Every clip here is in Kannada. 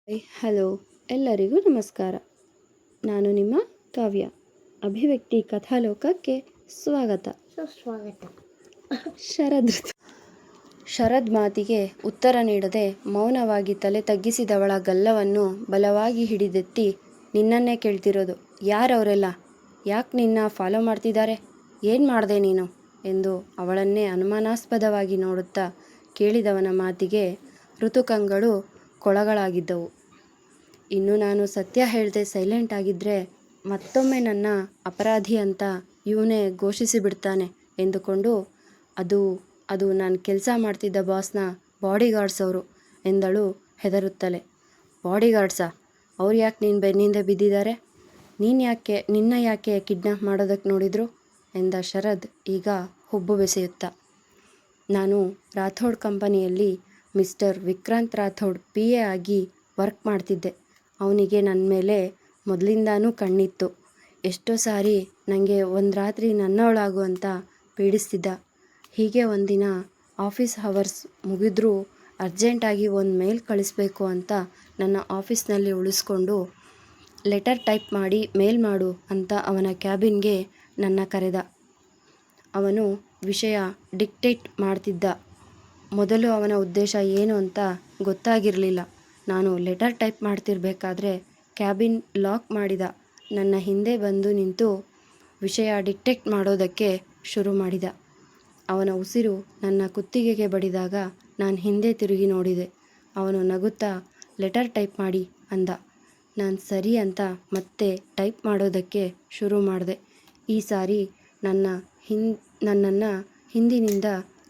ಹಲೋ, ಎಲ್ಲರಿಗೂ ನಮಸ್ಕಾರ. ನಾನು ನಿಮ್ಮ ಕಾವ್ಯ. ಅಭಿವ್ಯಕ್ತಿ ಕಥಾಲೋಕಕ್ಕೆ ಸ್ವಾಗತ ಸುಸ್ವಾಗತ. ಶರದ್ ಮಾತಿಗೆ ಉತ್ತರ ನೀಡದೆ ಮೌನವಾಗಿ ತಲೆ ತಗ್ಗಿಸಿದವಳ ಗಲ್ಲವನ್ನು ಬಲವಾಗಿ ಹಿಡಿದೆತ್ತಿ, ನಿನ್ನನ್ನೇ ಕೇಳ್ತಿರೋದು. ಯಾರವರೆಲ್ಲ? ಯಾಕೆ ನಿನ್ನ ಫಾಲೋ ಮಾಡ್ತಿದ್ದಾರೆ? ಏನು ಮಾಡಿದೆ ನೀನು ಎಂದು ಅವಳನ್ನೇ ಅನುಮಾನಾಸ್ಪದವಾಗಿ ನೋಡುತ್ತಾ ಕೇಳಿದವನ ಮಾತಿಗೆ ಋತುಕಂಗಳು ಕೊಳಗಳಾಗಿದ್ದವು. ಇನ್ನು ನಾನು ಸತ್ಯ ಹೇಳದೆ ಸೈಲೆಂಟ್ ಆಗಿದ್ದರೆ ಮತ್ತೊಮ್ಮೆ ನನ್ನ ಅಪರಾಧಿ ಅಂತ ಇವನೇ ಘೋಷಿಸಿಬಿಡ್ತಾನೆ ಎಂದುಕೊಂಡು, ಅದು ನಾನು ಕೆಲಸ ಮಾಡ್ತಿದ್ದ ಬಾಸ್ನ ಬಾಡಿಗಾರ್ಡ್ಸ್ ಅವರು ಎಂದಳು ಹೆದರುತ್ತಲೇ. ಬಾಡಿಗಾರ್ಡ್ಸಾ? ಅವ್ರು ಯಾಕೆ ನೀನು ಬೆನ್ನಿಂದ ಬಿದ್ದಿದ್ದಾರೆ? ನಿನ್ನ ಯಾಕೆ ಕಿಡ್ನಾಪ್ ಮಾಡೋದಕ್ಕೆ ನೋಡಿದ್ರು ಎಂದ ಶರದ್ ಈಗ ಹುಬ್ಬು ಬೆಸೆಯುತ್ತಾ. ನಾನು ರಾಥೋಡ್ ಕಂಪನಿಯಲ್ಲಿ ಮಿಸ್ಟರ್ ವಿಕ್ರಾಂತ್ ರಾಥೋಡ್ PA ಆಗಿ ವರ್ಕ್ ಮಾಡ್ತಿದ್ದೆ. ಅವನಿಗೆ ನನ್ನ ಮೇಲೆ ಮೊದಲಿಂದಾನೂ ಕಣ್ಣಿತ್ತು. ಎಷ್ಟೋ ಸಾರಿ ನನಗೆ ಒಂದು ರಾತ್ರಿ ನನ್ನವಳಾಗು ಅಂತ ಪೀಡಿಸ್ತಿದ್ದ. ಹೀಗೆ ಒಂದಿನ ಆಫೀಸ್ ಹವರ್ಸ್ ಮುಗಿದ್ರೂ ಅರ್ಜೆಂಟಾಗಿ ಒಂದು ಮೇಲ್ ಕಳಿಸ್ಬೇಕು ಅಂತ ನನ್ನ ಆಫೀಸ್ನಲ್ಲಿ ಉಳಿಸ್ಕೊಂಡು ಲೆಟರ್ ಟೈಪ್ ಮಾಡಿ ಮೇಲ್ ಮಾಡು ಅಂತ ಅವನ ಕ್ಯಾಬಿನ್ಗೆ ನನ್ನ ಕರೆದ. ಅವನು ವಿಷಯ ಡಿಕ್ಟೇಟ್ ಮಾಡ್ತಿದ್ದ. ಮೊದಲು ಅವನ ಉದ್ದೇಶ ಏನು ಅಂತ ಗೊತ್ತಾಗಿರಲಿಲ್ಲ. ನಾನು ಲೆಟರ್ ಟೈಪ್ ಮಾಡ್ತಿರ್ಬೇಕಾದ್ರೆ ಕ್ಯಾಬಿನ್ ಲಾಕ್ ಮಾಡಿದ. ನನ್ನ ಹಿಂದೆ ಬಂದು ನಿಂತು ವಿಷಯ ಡಿಕ್ಟೇಟ್ ಮಾಡೋದಕ್ಕೆ ಶುರು ಮಾಡಿದ. ಅವನ ಉಸಿರು ನನ್ನ ಕುತ್ತಿಗೆಗೆ ಬಡಿದಾಗ ನಾನು ಹಿಂದೆ ತಿರುಗಿ ನೋಡಿದೆ. ಅವನು ನಗುತ್ತಾ ಲೆಟರ್ ಟೈಪ್ ಮಾಡಿ ಅಂದ. ನಾನು ಸರಿ ಅಂತ ಮತ್ತೆ ಟೈಪ್ ಮಾಡೋದಕ್ಕೆ ಶುರು ಮಾಡಿದೆ. ಈ ಸಾರಿ ನನ್ನನ್ನು ಹಿಂದಿನಿಂದ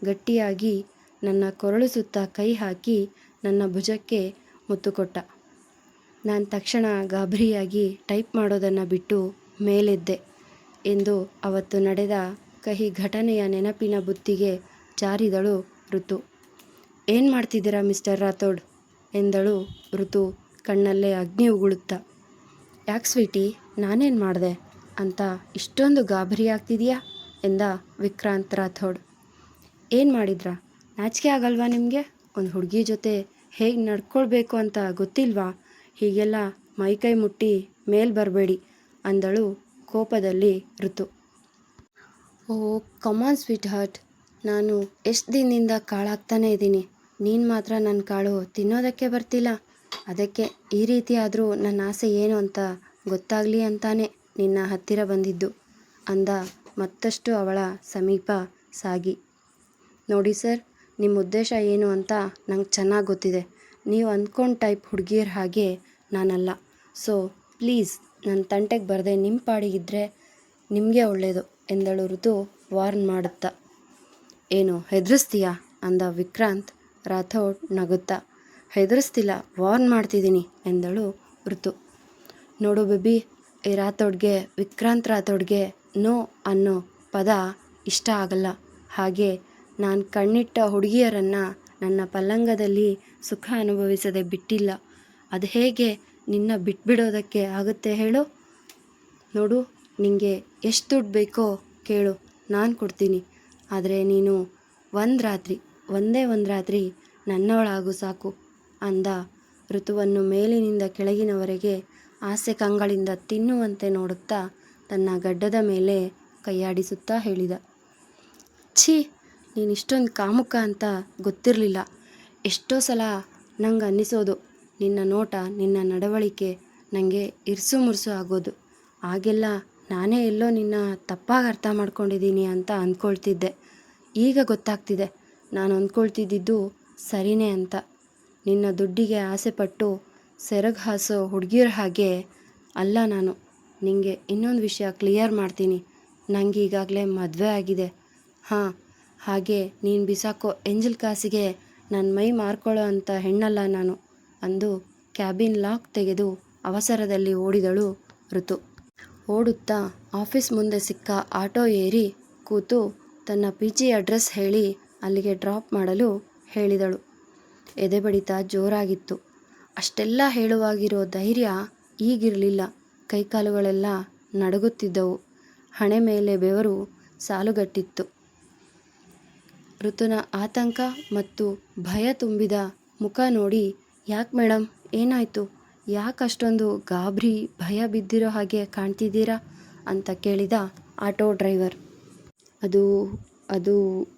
ಗಟ್ಟಿಯಾಗಿ ನನ್ನ ಕೊರಳು ಸುತ್ತ ಕೈ ಹಾಕಿ ನನ್ನ ಭುಜಕ್ಕೆ ಮುತ್ತು ಕೊಟ್ಟ. ನಾನು ತಕ್ಷಣ ಗಾಬರಿಯಾಗಿ ಟೈಪ್ ಮಾಡೋದನ್ನು ಬಿಟ್ಟು ಮೇಲೆದ್ದೆ ಎಂದು ಅವತ್ತು ನಡೆದ ಕಹಿ ಘಟನೆಯ ನೆನಪಿನ ಬುತ್ತಿಗೆ ಜಾರಿದಳು ಋತು. ಏನು ಮಾಡ್ತಿದ್ದೀರಾ ಮಿಸ್ಟರ್ ರಾಥೋಡ್ ಎಂದಳು ಋತು ಕಣ್ಣಲ್ಲೇ ಅಗ್ನಿ ಉಗುಳುತ್ತಾ. ಯಾಕೆ ಸ್ವೀಟಿ, ನಾನೇನು ಮಾಡಿದೆ ಅಂತ ಇಷ್ಟೊಂದು ಗಾಬರಿ ಆಗ್ತಿದೆಯಾ ಎಂದ ವಿಕ್ರಾಂತ್ ರಾಥೋಡ್. ಏನು ಮಾಡಿದ್ರಾ? ನಾಚಿಕೆ ಆಗಲ್ವಾ ನಿಮಗೆ? ಒಂದು ಹುಡುಗಿ ಜೊತೆ ಹೇಗೆ ನಡ್ಕೊಳ್ಬೇಕು ಅಂತ ಗೊತ್ತಿಲ್ವಾ? ಹೀಗೆಲ್ಲ ಮೈಕೈ ಮುಟ್ಟಿ ಮೇಲ್ ಬರಬೇಡಿ ಅಂದಳು ಕೋಪದಲ್ಲಿ ಋತು. ಓ ಕಮಾನ್ ಸ್ವೀಟ್ ಹಾರ್ಟ್, ನಾನು ಎಷ್ಟು ದಿನದಿಂದ ಕಾಳಾಗ್ತಾನೇ ಇದ್ದೀನಿ. ನೀನು ಮಾತ್ರ ನನ್ನ ಕಾಳು ತಿನ್ನೋದಕ್ಕೆ ಬರ್ತಿಲ್ಲ. ಅದಕ್ಕೆ ಈ ರೀತಿ ಆದರೂ ನನ್ನ ಆಸೆ ಏನು ಅಂತ ಗೊತ್ತಾಗಲಿ ಅಂತಾನೆ ನಿನ್ನ ಹತ್ತಿರ ಬಂದಿದ್ದು ಅಂದ ಮತ್ತಷ್ಟು ಅವಳ ಸಮೀಪ ಸಾಗಿ. ನೋಡಿ ಸರ್, ನಿಮ್ಮ ಉದ್ದೇಶ ಏನು ಅಂತ ನಂಗೆ ಚೆನ್ನಾಗಿ ಗೊತ್ತಿದೆ. ನೀವು ಅಂದ್ಕೊಂಡು ಟೈಪ್ ಹುಡುಗಿಯರ ಹಾಗೆ ನಾನಲ್ಲ. ಸೊ ಪ್ಲೀಸ್ ನನ್ನ ತಂಟೆಗೆ ಬರದೆ ನಿಮ್ಮ ಪಾಡಿಗಿದ್ರೆ ನಿಮಗೆ ಒಳ್ಳೆಯದು ಎಂದಳು ಋತು ವಾರ್ನ್ ಮಾಡುತ್ತಾ. ಏನು ಹೆದರಿಸ್ತೀಯಾ ಅಂದ ವಿಕ್ರಾಂತ್ ರಾಥೋಡ್ ನಗುತ್ತಾ. ಹೆದರಿಸ್ತಿಲ್ಲ, ವಾರ್ನ್ ಮಾಡ್ತಿದ್ದೀನಿ ಎಂದಳು ಋತು. ನೋಡು ಬೇಬಿ, ಈ ವಿಕ್ರಾಂತ್ ರಾಥೋಡ್ಗೆ ನೋ ಅನ್ನೋ ಪದ ಇಷ್ಟ ಆಗಲ್ಲ. ಹಾಗೆ ನಾನು ಕಣ್ಣಿಟ್ಟ ಹುಡುಗಿಯರನ್ನು ನನ್ನ ಪಲ್ಲಂಗದಲ್ಲಿ ಸುಖ ಅನುಭವಿಸದೆ ಬಿಟ್ಟಿಲ್ಲ. ಅದು ಹೇಗೆ ನಿನ್ನ ಬಿಟ್ಬಿಡೋದಕ್ಕೆ ಆಗುತ್ತೆ ಹೇಳು? ನೋಡು, ನಿನಗೆ ಎಷ್ಟು ದುಡ್ಡು ಬೇಕೋ ಕೇಳು, ನಾನು ಕೊಡ್ತೀನಿ. ಆದರೆ ನೀನು ಒಂದೇ ಒಂದು ರಾತ್ರಿ ನನ್ನವಳಾಗು ಸಾಕು ಅಂದ ಋತುವನ್ನು ಮೇಲಿನಿಂದ ಕೆಳಗಿನವರೆಗೆ ಆಸೆ ಕಂಗಳಿಂದ ತಿನ್ನುವಂತೆ ನೋಡುತ್ತಾ ತನ್ನ ಗಡ್ಡದ ಮೇಲೆ ಕೈಯಾಡಿಸುತ್ತಾ ಹೇಳಿದ. ಛೀ, ನೀನು ಇಷ್ಟೊಂದು ಕಾಮುಕ ಅಂತ ಗೊತ್ತಿರಲಿಲ್ಲ. ಎಷ್ಟೋ ಸಲ ನಂಗೆ ಅನ್ನಿಸೋದು, ನಿನ್ನ ನೋಟ ನಿನ್ನ ನಡವಳಿಕೆ ನನಗೆ ಇರ್ಸು ಮುರ್ಸು ಆಗೋದು. ಆಗೆಲ್ಲ ನಾನೇ ಎಲ್ಲೋ ನಿನ್ನ ತಪ್ಪಾಗಿ ಅರ್ಥ ಮಾಡ್ಕೊಂಡಿದ್ದೀನಿ ಅಂತ ಅಂದ್ಕೊಳ್ತಿದ್ದೆ. ಈಗ ಗೊತ್ತಾಗ್ತಿದೆ ನಾನು ಅಂದ್ಕೊಳ್ತಿದ್ದಿದ್ದು ಸರಿನೇ ಅಂತ. ನಿನ್ನ ದುಡ್ಡಿಗೆ ಆಸೆಪಟ್ಟು ಸೆರಗು ಹಾಸೋ ಹುಡುಗಿಯರ ಹಾಗೆ ಅಲ್ಲ ನಾನು. ನಿನಗೆ ಇನ್ನೊಂದು ವಿಷಯ ಕ್ಲಿಯರ್ ಮಾಡ್ತೀನಿ. ನನಗೆ ಈಗಾಗಲೇ ಮದುವೆ ಆಗಿದೆ. ಹಾಂ, ಹಾಗೆ ನೀನು ಬಿಸಾಕೋ ಎಂಜಲ್ ಕಾಸಿಗೆ ನನ್ನ ಮೈ ಮಾರ್ಕೊಳ್ಳೋ ಅಂಥ ಹೆಣ್ಣಲ್ಲ ನಾನು ಅಂದು ಕ್ಯಾಬಿನ್ ಲಾಕ್ ತೆಗೆದು ಅವಸರದಲ್ಲಿ ಓಡಿದಳು ಋತು. ಓಡುತ್ತಾ ಆಫೀಸ್ ಮುಂದೆ ಸಿಕ್ಕ ಆಟೋ ಏರಿ ಕೂತು ತನ್ನ PG ಅಡ್ರೆಸ್ ಹೇಳಿ ಅಲ್ಲಿಗೆ ಡ್ರಾಪ್ ಮಾಡಲು ಹೇಳಿದಳು. ಎದೆ ಬಡಿತ ಜೋರಾಗಿತ್ತು. ಅಷ್ಟೆಲ್ಲ ಹೇಳುವಾಗಿರೋ ಧೈರ್ಯ ಈಗಿರಲಿಲ್ಲ. ಕೈಕಾಲುಗಳೆಲ್ಲ ನಡುಗುತ್ತಿದ್ದವು. ಹಣೆ ಮೇಲೆ ಬೆವರು ಸಾಲುಗಟ್ಟಿತ್ತು. ಋತುನ ಆತಂಕ ಮತ್ತು ಭಯ ತುಂಬಿದ ಮುಖ ನೋಡಿ ಯಾಕೆ ಮೇಡಮ್, ಏನಾಯಿತು? ಯಾಕೆ ಅಷ್ಟೊಂದು ಗಾಬರಿ ಭಯ ಬಿದ್ದಿರೋ ಹಾಗೆ ಕಾಣ್ತಿದ್ದೀರಾ ಅಂತ ಕೇಳಿದ ಆಟೋ ಡ್ರೈವರ್. ಅದು ಅದು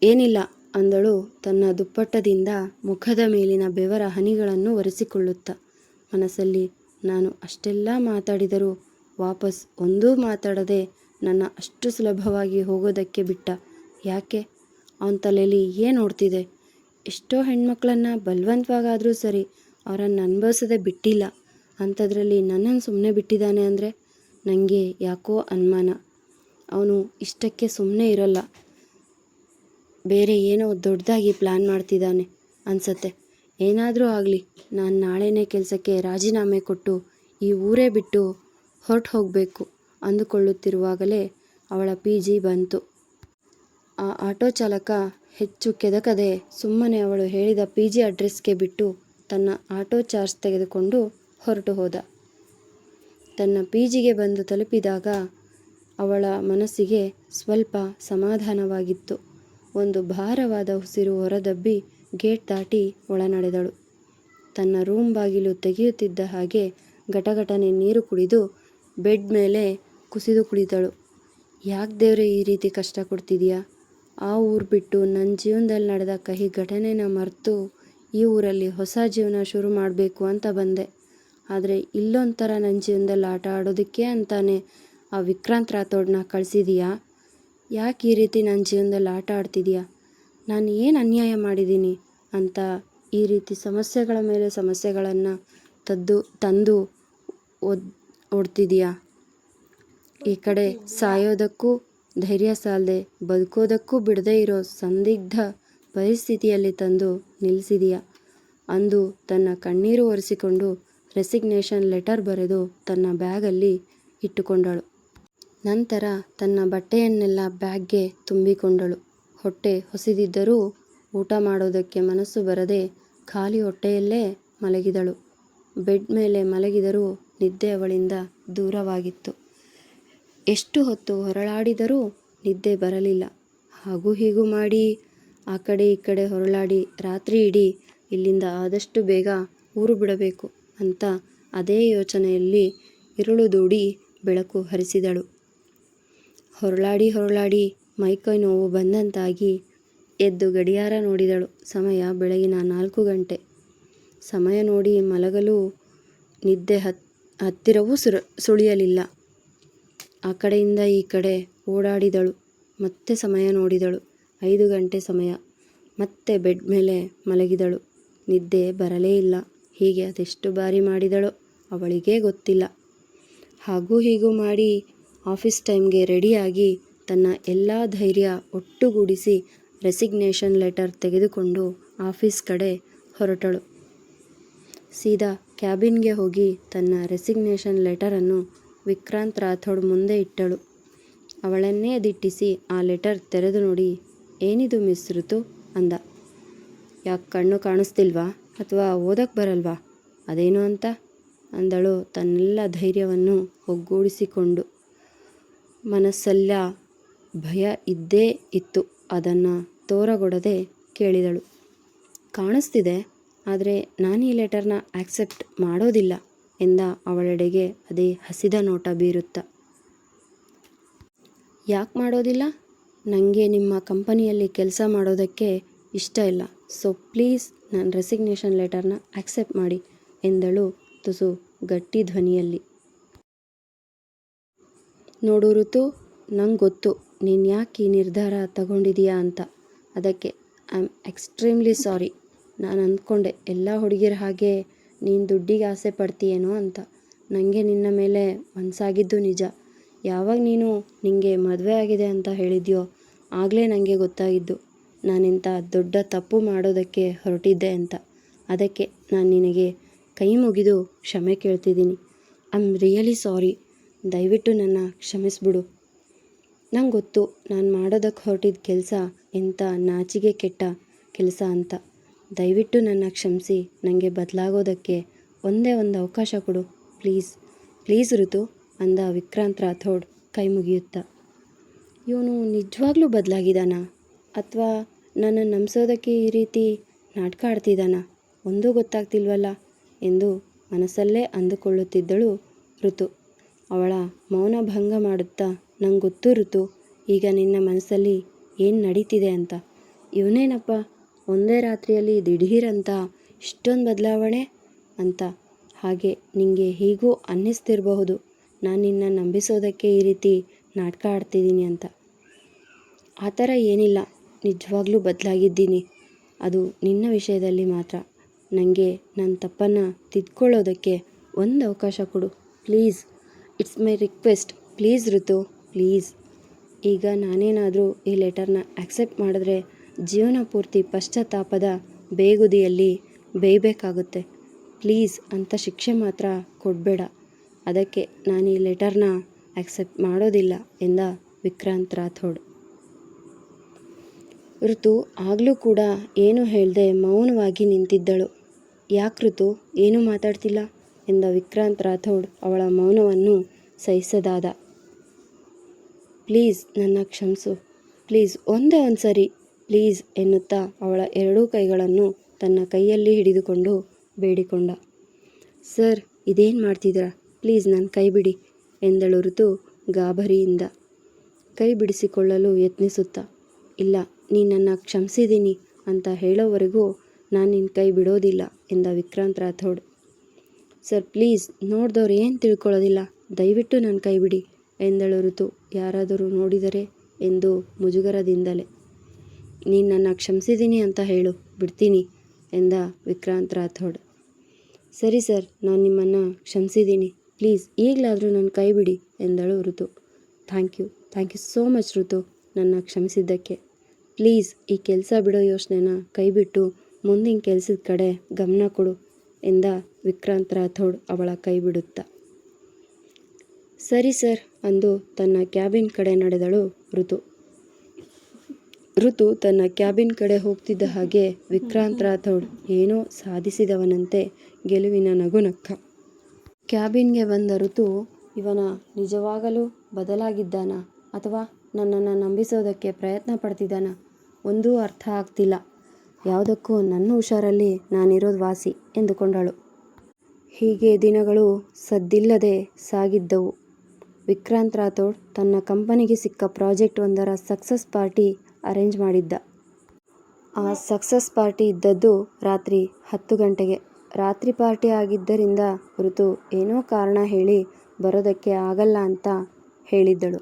ಏನಿಲ್ಲ ಅಂದಳು ತನ್ನ ದುಪ್ಪಟ್ಟದಿಂದ ಮುಖದ ಮೇಲಿನ ಬೆವರ ಹನಿಗಳನ್ನು ಒರೆಸಿಕೊಳ್ಳುತ್ತಾ. ಮನಸ್ಸಲ್ಲಿ ನಾನು ಅಷ್ಟೆಲ್ಲ ಮಾತಾಡಿದರೂ ವಾಪಸ್ ಒಂದೂ ಮಾತಾಡದೆ ನನ್ನ ಅಷ್ಟು ಸುಲಭವಾಗಿ ಹೋಗೋದಕ್ಕೆ ಬಿಟ್ಟ. ಯಾಕೆ? ಅವನ ತಲೆಯಲ್ಲಿ ಏನು ಓಡ್ತಿದೆ? ಎಷ್ಟೋ ಹೆಣ್ಮಕ್ಳನ್ನು ಬಲವಂತವಾಗಾದರೂ ಸರಿ ಅವರನ್ನು ಅನುಭವಿಸದೆ ಬಿಟ್ಟಿಲ್ಲ. ಅಂಥದ್ರಲ್ಲಿ ನನ್ನನ್ನು ಸುಮ್ಮನೆ ಬಿಟ್ಟಿದ್ದಾನೆ ಅಂದರೆ ನನಗೆ ಯಾಕೋ ಅನುಮಾನ. ಅವನು ಇಷ್ಟಕ್ಕೆ ಸುಮ್ಮನೆ ಇರೋಲ್ಲ, ಬೇರೆ ಏನೋ ದೊಡ್ಡದಾಗಿ ಪ್ಲ್ಯಾನ್ ಮಾಡ್ತಿದ್ದಾನೆ ಅನಿಸತ್ತೆ. ಏನಾದರೂ ಆಗಲಿ, ನಾನು ನಾಳೆನೇ ಕೆಲಸಕ್ಕೆ ರಾಜೀನಾಮೆ ಕೊಟ್ಟು ಈ ಊರೇ ಬಿಟ್ಟು ಹೊರಟು ಹೋಗಬೇಕು ಅಂದುಕೊಳ್ಳುತ್ತಿರುವಾಗಲೇ ಅವಳ PG ಬಂತು. ಆ ಆಟೋ ಚಾಲಕ ಹೆಚ್ಚು ಕೆದಕದೆ ಸುಮ್ಮನೆ ಅವಳು ಹೇಳಿದ PG ಅಡ್ರೆಸ್ಗೆ ಬಿಟ್ಟು ತನ್ನ ಆಟೋ ಚಾರ್ಜ್ ತೆಗೆದುಕೊಂಡು ಹೊರಟು ಹೋದ. ತನ್ನ PGಗೆ ಬಂದು ತಲುಪಿದಾಗ ಅವಳ ಮನಸ್ಸಿಗೆ ಸ್ವಲ್ಪ ಸಮಾಧಾನವಾಗಿತ್ತು. ಒಂದು ಭಾರವಾದ ಉಸಿರು ಹೊರದಬ್ಬಿ ಗೇಟ್ ದಾಟಿ ಒಳನಡೆದಳು. ತನ್ನ ರೂಮ್ ಬಾಗಿಲು ತೆಗೆಯುತ್ತಿದ್ದ ಹಾಗೆ ಗಟಗಟನೆ ನೀರು ಕುಡಿದು ಬೆಡ್ ಮೇಲೆ ಕುಸಿದು ಕುಳಿತಳು. ಯಾಕೆ ದೇವ್ರೆ ಈ ರೀತಿ ಕಷ್ಟ ಕೊಡ್ತಿದೀಯಾ? ಆ ಊರು ಬಿಟ್ಟು ನನ್ನ ಜೀವನದಲ್ಲಿ ನಡೆದ ಕಹಿ ಘಟನೆನ ಮರೆತು ಈ ಊರಲ್ಲಿ ಹೊಸ ಜೀವನ ಶುರು ಮಾಡಬೇಕು ಅಂತ ಬಂದೆ. ಆದರೆ ಇಲ್ಲೊಂಥರ ನನ್ನ ಜೀವನದಲ್ಲಿ ಆಟ ಆಡೋದಕ್ಕೆ ಅಂತಾನೆ ಆ ವಿಕ್ರಾಂತ್ ರಾಥೋಡ್ನ ಕಳಿಸಿದೀಯಾ? ಯಾಕೆ ಈ ರೀತಿ ನನ್ನ ಜೀವನದಲ್ಲಿ ಆಟ ಆಡ್ತಿದೀಯಾ? ನಾನು ಏನು ಅನ್ಯಾಯ ಮಾಡಿದ್ದೀನಿ ಅಂತ ಈ ರೀತಿ ಸಮಸ್ಯೆಗಳ ಮೇಲೆ ಸಮಸ್ಯೆಗಳನ್ನು ತಂದು ಒಡ್ತಿದೀಯಾ? ಈ ಕಡೆ ಸಾಯೋದಕ್ಕೂ ಧೈರ್ಯ ಸಾಲದೆ ಬದುಕೋದಕ್ಕೂ ಬಿಡದೇ ಇರೋ ಸಂದಿಗ್ಧ ಪರಿಸ್ಥಿತಿಯಲ್ಲಿ ತಂದು ನಿಲ್ಲಿಸಿದೀಯಾ ಅಂದು ತನ್ನ ಕಣ್ಣೀರು ಒರೆಸಿಕೊಂಡು ರೆಸಿಗ್ನೇಷನ್ ಲೆಟರ್ ಬರೆದು ತನ್ನ ಬ್ಯಾಗಲ್ಲಿ ಇಟ್ಟುಕೊಂಡಳು. ನಂತರ ತನ್ನ ಬಟ್ಟೆಯನ್ನೆಲ್ಲ ಬ್ಯಾಗ್ಗೆ ತುಂಬಿಕೊಂಡಳು. ಹೊಟ್ಟೆ ಹೊಸದಿದ್ದರೂ ಊಟ ಮಾಡೋದಕ್ಕೆ ಮನಸ್ಸು ಬರದೆ ಖಾಲಿ ಹೊಟ್ಟೆಯಲ್ಲೇ ಮಲಗಿದಳು. ಬೆಡ್ ಮೇಲೆ ಮಲಗಿದರೂ ನಿದ್ದೆ ಅವಳಿಂದ ದೂರವಾಗಿತ್ತು. ಎಷ್ಟು ಹೊತ್ತು ಹೊರಳಾಡಿದರೂ ನಿದ್ದೆ ಬರಲಿಲ್ಲ. ಹಾಗೂ ಹೀಗೂ ಮಾಡಿ ಆ ಕಡೆ ಈ ಕಡೆ ಹೊರಳಾಡಿ ರಾತ್ರಿ ಇಡೀ ಇಲ್ಲಿಂದ ಆದಷ್ಟು ಬೇಗ ಊರು ಬಿಡಬೇಕು ಅಂತ ಅದೇ ಯೋಚನೆಯಲ್ಲಿ ಇರುಳು ದೂಡಿ ಬೆಳಕು ಹರಿಸಿದಳು. ಹೊರಳಾಡಿ ಮೈಕೈ ನೋವು ಬಂದಂತಾಗಿ ಎದ್ದು ಗಡಿಯಾರ ನೋಡಿದಳು. ಸಮಯ ಬೆಳಗಿನ 4 ಗಂಟೆ. ಸಮಯ ನೋಡಿ ಮಲಗಲು ನಿದ್ದೆ ಹತ್ತಿರವೂ ಸುಳಿಯಲಿಲ್ಲ. ಆ ಕಡೆಯಿಂದ ಈ ಕಡೆ ಓಡಾಡಿದಳು. ಮತ್ತೆ ಸಮಯ ನೋಡಿದಳು. 5 ಗಂಟೆ ಸಮಯ. ಮತ್ತೆ ಬೆಡ್ ಮೇಲೆ ಮಲಗಿದಳು. ನಿದ್ದೆ ಬರಲೇ ಇಲ್ಲ. ಹೀಗೆ ಅದೆಷ್ಟು ಬಾರಿ ಮಾಡಿದಳೋ ಅವಳಿಗೇ ಗೊತ್ತಿಲ್ಲ. ಹಾಗೂ ಹೀಗೂ ಮಾಡಿ ಆಫೀಸ್ ಟೈಮ್ಗೆ ರೆಡಿಯಾಗಿ ತನ್ನ ಎಲ್ಲ ಧೈರ್ಯ ಒಟ್ಟುಗೂಡಿಸಿ ರೆಸಿಗ್ನೇಷನ್ ಲೆಟರ್ ತೆಗೆದುಕೊಂಡು ಆಫೀಸ್ ಕಡೆ ಹೊರಟಳು. ಸೀದಾ ಕ್ಯಾಬಿನ್ಗೆ ಹೋಗಿ ತನ್ನ ರೆಸಿಗ್ನೇಷನ್ ಲೆಟರನ್ನು ವಿಕ್ರಾಂತ್ ರಾಥೋಡ್ ಮುಂದೆ ಇಟ್ಟಳು. ಅವಳನ್ನೇ ದಿಟ್ಟಿಸಿ ಆ ಲೆಟರ್ ತೆರೆದು ನೋಡಿ, ಏನಿದು ಮಿಸ್ ಋತು ಅಂದ. ಯಾಕೆ ಕಣ್ಣು ಕಾಣಿಸ್ತಿಲ್ವಾ ಅಥವಾ ಓದಕ್ಕೆ ಬರಲ್ವಾ? ಅದೇನು ಅಂತ ಅಂದಳು ತನ್ನೆಲ್ಲ ಧೈರ್ಯವನ್ನು ಒಗ್ಗೂಡಿಸಿಕೊಂಡು. ಮನಸ್ಸೆಲ್ಲ ಭಯ ಇದ್ದೇ ಇತ್ತು. ಅದನ್ನು ತೋರಗೊಡದೆ ಕೇಳಿದಳು. ಕಾಣಿಸ್ತಿದೆ, ಆದರೆ ನಾನು ಈ ಲೆಟರ್ನ ಆಕ್ಸೆಪ್ಟ್ ಮಾಡೋದಿಲ್ಲ ಎಂದ ಅವಳೆಡೆಗೆ ಅದೇ ಹಸಿದ ನೋಟ ಬೀರುತ್ತಾ. ಯಾಕೆ ಮಾಡೋದಿಲ್ಲ? ನನಗೆ ನಿಮ್ಮ ಕಂಪನಿಯಲ್ಲಿ ಕೆಲಸ ಮಾಡೋದಕ್ಕೆ ಇಷ್ಟ ಇಲ್ಲ. ಸೊ ಪ್ಲೀಸ್ ನನ್ನ ರೆಸಿಗ್ನೇಷನ್ ಲೆಟರ್ನ ಆಕ್ಸೆಪ್ಟ್ ಮಾಡಿ ಎಂದಳು ತುಸು ಗಟ್ಟಿ ಧ್ವನಿಯಲ್ಲಿ. ನೋಡು ಋತು, ನಂಗೆ ಗೊತ್ತು ನೀನು ಯಾಕೆ ಈ ನಿರ್ಧಾರ ತಗೊಂಡಿದೀಯಾ ಅಂತ. ಅದಕ್ಕೆ ಐ ಆಮ್ ಎಕ್ಸ್ಟ್ರೀಮ್ಲಿ ಸಾರಿ. ನಾನು ಅಂದ್ಕೊಂಡೆ ಎಲ್ಲ ಹುಡುಗಿರ ಹಾಗೆ ನೀನು ದುಡ್ಡಿಗೆ ಆಸೆ ಪಡ್ತೀಯೇನೋ ಅಂತ. ನನಗೆ ನಿನ್ನ ಮೇಲೆ ಮನಸ್ಸಾಗಿದ್ದು ನಿಜ. ಯಾವಾಗ ನೀನು ನಿನಗೆ ಮದುವೆ ಆಗಿದೆ ಅಂತ ಹೇಳಿದ್ಯೋ ಆಗಲೇ ನನಗೆ ಗೊತ್ತಾಗಿದ್ದು ನಾನಿಂಥ ದೊಡ್ಡ ತಪ್ಪು ಮಾಡೋದಕ್ಕೆ ಹೊರಟಿದ್ದೆ ಅಂತ. ಅದಕ್ಕೆ ನಾನು ನಿನಗೆ ಕೈ ಮುಗಿದು ಕ್ಷಮೆ ಕೇಳ್ತಿದ್ದೀನಿ. I am really sorry. ದಯವಿಟ್ಟು ನನ್ನ ಕ್ಷಮಿಸ್ಬಿಡು. ನಂಗೆ ಗೊತ್ತು ನಾನು ಮಾಡೋದಕ್ಕೆ ಹೊರಟಿದ್ದ ಕೆಲಸ ಎಂಥ ನಾಚಿಗೆ ಕೆಟ್ಟ ಕೆಲಸ ಅಂತ. ದಯವಿಟ್ಟು ನನ್ನ ಕ್ಷಮಿಸಿ ನನಗೆ ಬದಲಾಗೋದಕ್ಕೆ ಒಂದೇ ಒಂದು ಅವಕಾಶ ಕೊಡು ಪ್ಲೀಸ್ ಋತು ಅಂದ ವಿಕ್ರಾಂತ್ ರಾಥೋಡ್ ಕೈ ಮುಗಿಯುತ್ತಾ. ಇವನು ನಿಜವಾಗ್ಲೂ ಬದಲಾಗಿದ್ದಾನಾ ಅಥವಾ ನನ್ನನ್ನು ನಂಬಿಸೋದಕ್ಕೆ ಈ ರೀತಿ ನಾಟಕ ಆಡ್ತಿದ್ದಾನಾ? ಒಂದೂ ಗೊತ್ತಾಗ್ತಿಲ್ವಲ್ಲ. ಎಂದು ಮನಸ್ಸಲ್ಲೇ ಅಂದುಕೊಳ್ಳುತ್ತಿದ್ದಳು ಋತು. ಅವಳ ಮೌನ ಭಂಗ ಮಾಡುತ್ತಾ, ನಂಗೆ ಗೊತ್ತು ಋತು, ಈಗ ನಿನ್ನ ಮನಸ್ಸಲ್ಲಿ ಏನು ನಡೀತಿದೆ ಅಂತ. ಇವನೇನಪ್ಪ ಒಂದೇ ರಾತ್ರಿಯಲ್ಲಿ ದಿಢೀರಂತ ಇಷ್ಟೊಂದು ಬದಲಾವಣೆ ಅಂತ. ಹಾಗೆ ನಿಂಗೆ ಹೀಗೂ ಅನ್ನಿಸ್ತಿರಬಹುದು ನಾನು ನಿನ್ನ ನಂಬಿಸೋದಕ್ಕೆ ಈ ರೀತಿ ನಾಟಕ ಆಡ್ತಿದ್ದೀನಿ ಅಂತ. ಆ ಥರ ಏನಿಲ್ಲ, ನಿಜವಾಗ್ಲೂ ಬದಲಾಗಿದ್ದೀನಿ. ಅದು ನಿನ್ನ ವಿಷಯದಲ್ಲಿ ಮಾತ್ರ. ನನಗೆ ನನ್ನ ತಪ್ಪನ್ನು ತಿದ್ಕೊಳ್ಳೋದಕ್ಕೆ ಒಂದು ಅವಕಾಶ ಕೊಡು please. It's my request. Please ಋತು, ಪ್ಲೀಸ್. ಈಗ ನಾನೇನಾದರೂ ಈ ಲೆಟರ್ನ ಆಕ್ಸೆಪ್ಟ್ ಮಾಡಿದ್ರೆ ಜೀವನ ಪೂರ್ತಿ ಪಶ್ಚಾತ್ತಾಪದ ಬೇಗುದಿಯಲ್ಲಿ ಬೇಯಬೇಕಾಗುತ್ತೆ. ಪ್ಲೀಸ್ ಅಂತ ಶಿಕ್ಷೆ ಮಾತ್ರ ಕೊಡಬೇಡ. ಅದಕ್ಕೆ ನಾನು ಈ ಲೆಟರ್ನ ಆಕ್ಸೆಪ್ಟ್ ಮಾಡೋದಿಲ್ಲ ಎಂದ ವಿಕ್ರಾಂತ್ ರಾಥೋಡ್. ಋತು ಆಗಲೂ ಕೂಡ ಏನೂ ಹೇಳದೆ ಮೌನವಾಗಿ ನಿಂತಿದ್ದಳು. ಯಾಕೆ ಋತು ಏನೂ ಮಾತಾಡ್ತಿಲ್ಲ ಎಂದ ವಿಕ್ರಾಂತ್ ರಾಥೋಡ್ ಅವಳ ಮೌನವನ್ನು ಸಹಿಸದಾದ. ಪ್ಲೀಸ್ ನನ್ನ ಕ್ಷಮಿಸು, ಪ್ಲೀಸ್, ಒಂದೇ ಒಂದು ಸರಿ ಪ್ಲೀಸ್ ಎನ್ನುತ್ತಾ ಅವಳ ಎರಡೂ ಕೈಗಳನ್ನು ತನ್ನ ಕೈಯಲ್ಲಿ ಹಿಡಿದುಕೊಂಡು ಬೇಡಿಕೊಂಡ. ಸರ್, ಇದೇನು ಮಾಡ್ತಿದ್ದೀರಾ, ಪ್ಲೀಸ್ ನನ್ನ ಕೈ ಬಿಡಿ ಎಂದಳು ಋತು ಗಾಬರಿಯಿಂದ ಕೈ ಬಿಡಿಸಿಕೊಳ್ಳಲು ಯತ್ನಿಸುತ್ತಾ. ಇಲ್ಲ, ನೀನು ನನ್ನ ಕ್ಷಮಿಸಿದ್ದೀನಿ ಅಂತ ಹೇಳೋವರೆಗೂ ನಾನು ನಿನ್ನ ಕೈ ಬಿಡೋದಿಲ್ಲ ಎಂದ ವಿಕ್ರಾಂತ್ ರಾಥೋಡ್. ಸರ್ ಪ್ಲೀಸ್, ನೋಡಿದವ್ರು ಏನು ತಿಳ್ಕೊಳ್ಳೋದಿಲ್ಲ, ದಯವಿಟ್ಟು ನನ್ನ ಕೈ ಬಿಡಿ ಎಂದಳು ಋತು ಯಾರಾದರೂ ನೋಡಿದರೆ ಎಂದು ಮುಜುಗರದಿಂದಲೇ. ನೀನು ನನ್ನ ಕ್ಷಮಿಸಿದ್ದೀನಿ ಅಂತ ಹೇಳು, ಬಿಡ್ತೀನಿ ಎಂದ ವಿಕ್ರಾಂತ್ ರಾಥೋಡ್. ಸರಿ ಸರ್, ನಾನು ನಿಮ್ಮನ್ನು ಕ್ಷಮಿಸಿದ್ದೀನಿ, ಪ್ಲೀಸ್ ಈಗಲಾದರೂ ನನ್ನ ಕೈ ಬಿಡಿ ಎಂದಳು ಋತು. ಥ್ಯಾಂಕ್ ಯು ಸೋ ಮಚ್ ಋತು, ನನ್ನ ಕ್ಷಮಿಸಿದ್ದಕ್ಕೆ. ಪ್ಲೀಸ್ ಈ ಕೆಲಸ ಬಿಡೋ ಯೋಚನೆನ ಕೈಬಿಟ್ಟು ಮುಂದಿನ ಕೆಲಸದ ಕಡೆ ಗಮನ ಕೊಡು ಎಂದ ವಿಕ್ರಾಂತ್ ರಾಥೋಡ್ ಅವಳ ಕೈ ಬಿಡುತ್ತಾ. ಸರಿ ಸರ್ ಅಂದು ತನ್ನ ಕ್ಯಾಬಿನ್ ಕಡೆ ನಡೆದಳು ಋತು. ಋತು ತನ್ನ ಕ್ಯಾಬಿನ್ ಕಡೆ ಹೋಗ್ತಿದ್ದ ಹಾಗೆ ವಿಕ್ರಾಂತ್ ರಾಥೋಡ್ ಏನೋ ಸಾಧಿಸಿದವನಂತೆ ಗೆಲುವಿನ ನಗು ನಕ್ಕ. ಕ್ಯಾಬಿನ್ಗೆ ಬಂದ ಋತು, ಇವನ ನಿಜವಾಗಲೂ ಬದಲಾಗಿದ್ದಾನ ಅಥವಾ ನನ್ನನ್ನು ನಂಬಿಸೋದಕ್ಕೆ ಪ್ರಯತ್ನ ಪಡ್ತಿದ್ದಾನ ಒಂದೂ ಅರ್ಥ ಆಗ್ತಿಲ್ಲ. ಯಾವುದಕ್ಕೂ ನನ್ನ ಹುಷಾರಲ್ಲಿ ನಾನಿರೋದು ವಾಸಿ ಎಂದುಕೊಂಡಳು. ಹೀಗೆ ದಿನಗಳು ಸದ್ದಿಲ್ಲದೆ ಸಾಗಿದ್ದವು. ವಿಕ್ರಾಂತ್ ರಾಥೋಡ್ ತನ್ನ ಕಂಪನಿಗೆ ಸಿಕ್ಕ ಪ್ರಾಜೆಕ್ಟ್ ಒಂದರ ಸಕ್ಸಸ್ ಪಾರ್ಟಿ ಅರೇಂಜ್ ಮಾಡಿದ್ದ. ಆ ಸಕ್ಸಸ್ ಪಾರ್ಟಿ ಇದ್ದದ್ದು ರಾತ್ರಿ 10 ಗಂಟೆಗೆ. ರಾತ್ರಿ ಪಾರ್ಟಿ ಆಗಿದ್ದರಿಂದ ಋತು ಏನೋ ಕಾರಣ ಹೇಳಿ ಬರೋದಕ್ಕೆ ಆಗಲ್ಲ ಅಂತ ಹೇಳಿದ್ದಳು.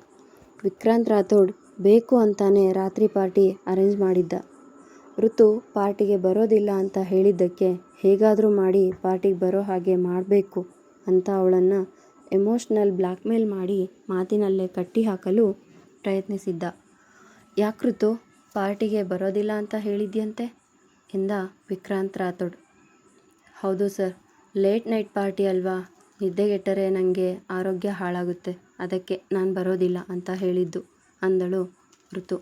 ವಿಕ್ರಾಂತ್ ರಾಥೋಡ್ ಬೇಕು ಅಂತಾನೆ ರಾತ್ರಿ ಪಾರ್ಟಿ ಅರೇಂಜ್ ಮಾಡಿದ್ದ. ಋತು ಪಾರ್ಟಿಗೆ ಬರೋದಿಲ್ಲ ಅಂತ ಹೇಳಿದ್ದಕ್ಕೆ ಹೇಗಾದರೂ ಮಾಡಿ ಪಾರ್ಟಿಗೆ ಬರೋ ಹಾಗೆ ಮಾಡಬೇಕು ಅಂತ ಅವಳನ್ನು ಎಮೋಷ್ನಲ್ ಬ್ಲ್ಯಾಕ್ಮೇಲ್ ಮಾಡಿ ಮಾತಿನಲ್ಲೇ ಕಟ್ಟಿ ಹಾಕಲು ಪ್ರಯತ್ನಿಸಿದ್ದ. ಯಾಕೆ ಋತು ಪಾರ್ಟಿಗೆ ಬರೋದಿಲ್ಲ ಅಂತ ಹೇಳಿದ್ಯಂತೆ ಎಂದ ವಿಕ್ರಾಂತ್ ರಾಥೋಡ್. ಹೌದು ಸರ್, ಲೇಟ್ ನೈಟ್ ಪಾರ್ಟಿ ಅಲ್ವಾ, ನಿದ್ದೆಗೆಟ್ಟರೆ ನನಗೆ ಆರೋಗ್ಯ ಹಾಳಾಗುತ್ತೆ, ಅದಕ್ಕೆ ನಾನು ಬರೋದಿಲ್ಲ ಅಂತ ಹೇಳಿದ್ದು ಅಂದಳು ಋತು.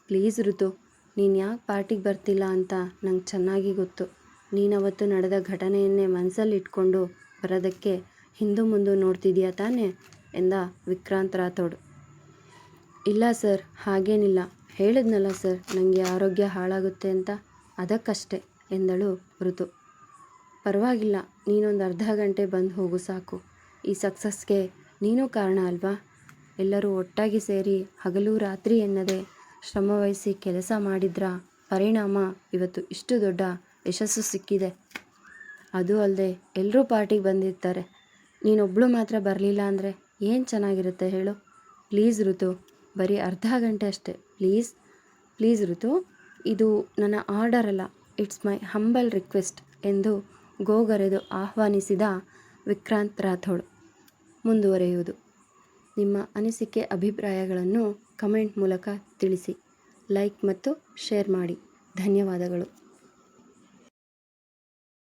ಪ್ಲೀಸ್ ಋತು, ನೀನು ಯಾಕೆ ಪಾರ್ಟಿಗೆ ಬರ್ತಿಲ್ಲ ಅಂತ ನಂಗೆ ಚೆನ್ನಾಗಿ ಗೊತ್ತು. ನೀನವತ್ತು ನಡೆದ ಘಟನೆಯನ್ನೇ ಮನಸ್ಸಲ್ಲಿಟ್ಕೊಂಡು ಬರೋದಕ್ಕೆ ಹಿಂದು ಮುಂದೆ ನೋಡ್ತಿದ್ಯಾ ತಾನೇ ಎಂದ ವಿಕ್ರಾಂತ್ ರಾಥೋಡ್. ಇಲ್ಲ ಸರ್, ಹಾಗೇನಿಲ್ಲ, ಹೇಳಿದ್ನಲ್ಲ ಸರ್ ನನಗೆ ಆರೋಗ್ಯ ಹಾಳಾಗುತ್ತೆ ಅಂತ, ಅದಕ್ಕಷ್ಟೇ ಎಂದಳು ಋತು. ಪರವಾಗಿಲ್ಲ, ನೀನೊಂದು ಅರ್ಧ ಗಂಟೆ ಬಂದು ಹೋಗು ಸಾಕು. ಈ ಸಕ್ಸಸ್ಗೆ ನೀನೂ ಕಾರಣ ಅಲ್ವಾ. ಎಲ್ಲರೂ ಒಟ್ಟಾಗಿ ಸೇರಿ ಹಗಲು ರಾತ್ರಿ ಎನ್ನದೆ ಶ್ರಮವಹಿಸಿ ಕೆಲಸ ಮಾಡಿದ್ರ ಪರಿಣಾಮ ಇವತ್ತು ಇಷ್ಟು ದೊಡ್ಡ ಯಶಸ್ಸು ಸಿಕ್ಕಿದೆ. ಅದು ಅಲ್ಲದೆ ಎಲ್ಲರೂ ಪಾರ್ಟಿಗೆ ಬಂದಿರ್ತಾರೆ, ನೀನೊಬ್ಬಳು ಮಾತ್ರ ಬರಲಿಲ್ಲ ಅಂದರೆ ಏನು ಚೆನ್ನಾಗಿರುತ್ತೆ ಹೇಳು. ಪ್ಲೀಸ್ ಋತು, ಬರೀ ಅರ್ಧ ಗಂಟೆ ಅಷ್ಟೇ, ಪ್ಲೀಸ್ ಋತು, ಇದು ನನ್ನ ಆರ್ಡರ್ ಅಲ್ಲ, ಇಟ್ಸ್ ಮೈ ಹಂಬಲ್ ರಿಕ್ವೆಸ್ಟ್ ಎಂದು ಗೋಗರೆದು ಆಹ್ವಾನಿಸಿದ ವಿಕ್ರಾಂತ್ ರಾಥೋಡ್. ಮುಂದುವರೆಯುವುದು. ನಿಮ್ಮ ಅನಿಸಿಕೆ ಅಭಿಪ್ರಾಯಗಳನ್ನು ಕಮೆಂಟ್ ಮೂಲಕ ತಿಳಿಸಿ. ಲೈಕ್ ಮತ್ತು ಶೇರ್ ಮಾಡಿ. ಧನ್ಯವಾದಗಳು.